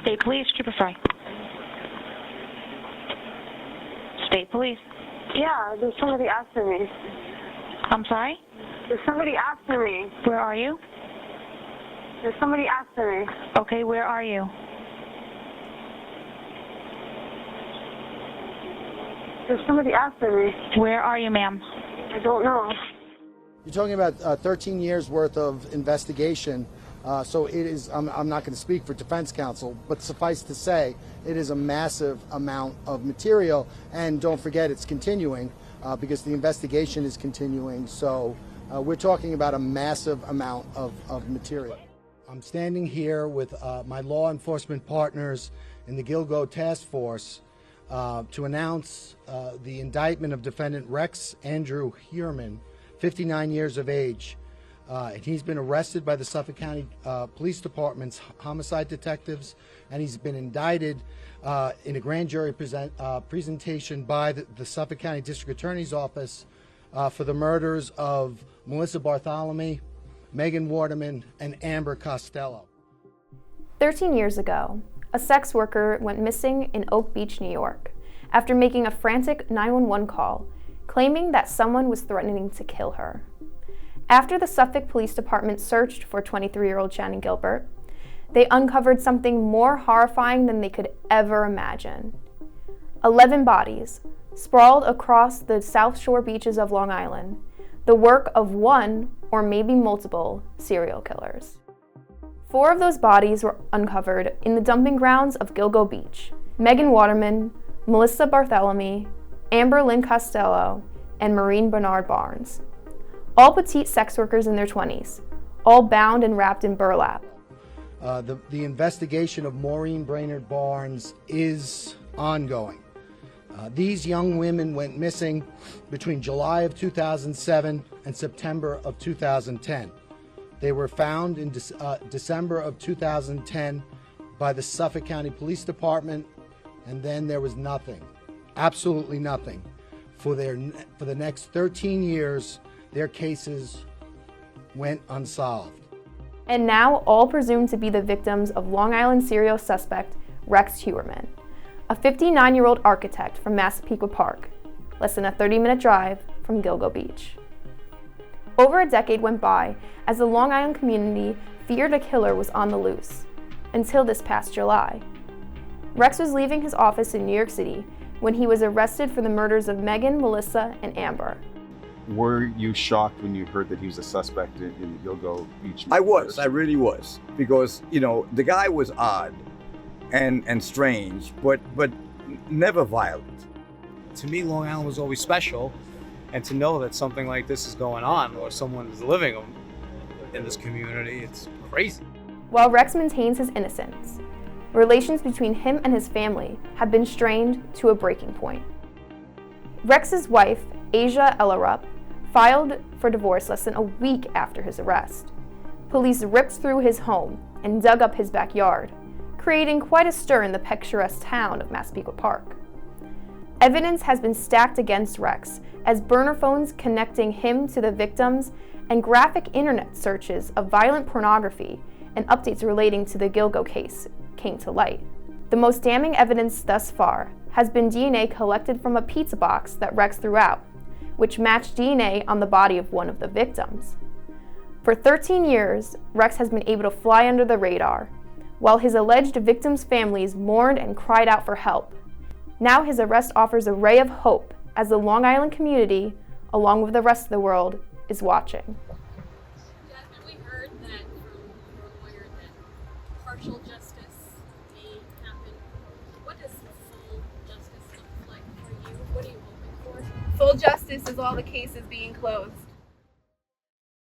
State Police, Trooper Fry. State Police. Yeah, there's somebody after me. I'm sorry? There's somebody after me. Where are you? There's somebody after me. Okay, where are you? There's somebody after me. Where are you, ma'am? I don't know. You're talking about 13 years worth of investigation. So it is, I'm not going to speak for defense counsel, but suffice to say, it is a massive amount of material. And don't forget, it's continuing because the investigation is continuing. So we're talking about a massive amount of material. I'm standing here with my law enforcement partners in the GILGO Task Force to announce the indictment of defendant Rex Andrew Heuermann, 59 years of age. And he's been arrested by the Suffolk County Police Department's homicide detectives, and he's been indicted in a grand jury presentation by the Suffolk County District Attorney's Office for the murders of Melissa Barthelemy, Waterman, and Amber Costello. 13 years ago, a sex worker went missing in Oak Beach, New York, after making a frantic 911 call, claiming that someone was threatening to kill her. After the Suffolk Police Department searched for 23-year-old Shannon Gilbert, they uncovered something more horrifying than they could ever imagine. 11 bodies, sprawled across the South Shore beaches of Long Island, the work of one or maybe multiple serial killers. 4 of those bodies were uncovered in the dumping grounds of GILGO Beach: Waterman, Melissa Barthelemy, Amber Costello, and Maureen Bernard Barnes. All petite sex workers in their 20s, all bound and wrapped in burlap. The investigation of Maureen Brainerd Barnes is ongoing. These young women went missing between July of 2007 and September of 2010. They were found in December of 2010 by the Suffolk County Police Department, and then there was nothing, absolutely nothing. For the next 13 years, their cases went unsolved. And now all presumed to be the victims of Long Island serial suspect Rex Heuermann, a 59-year-old architect from Massapequa Park, less than a 30-minute drive from GILGO Beach. Over a decade went by as the Long Island community feared a killer was on the loose, until this past July. Rex was leaving his office in New York City when he was arrested for the murders of Megan, Melissa, and Amber. Were you shocked when you heard that he was a suspect in the GILGO Beach? I really was, because, you know, the guy was odd and strange, but never violent. To me, Long Island was always special, and to know that something like this is going on, or someone is living in this community, it's crazy. While Rex maintains his innocence, relations between him and his family have been strained to a breaking point. Rex's wife, Asia Ellerup, filed for divorce less than a week after his arrest. Police ripped through his home and dug up his backyard, creating quite a stir in the picturesque town of Massapequa Park. Evidence has been stacked against Rex, as burner phones connecting him to the victims and graphic internet searches of violent pornography and updates relating to the GILGO case came to light. The most damning evidence thus far has been DNA collected from a pizza box that Rex threw out, which matched DNA on the body of one of the victims. For 13 years, Rex has been able to fly under the radar, while his alleged victims' families mourned and cried out for help. Now his arrest offers a ray of hope as the Long Island community, along with the rest of the world, is watching. Jasmine, we heard that from your lawyer that partial justice may happen. What does full justice look like for you? What are you hoping for? Full justice is all the cases being closed.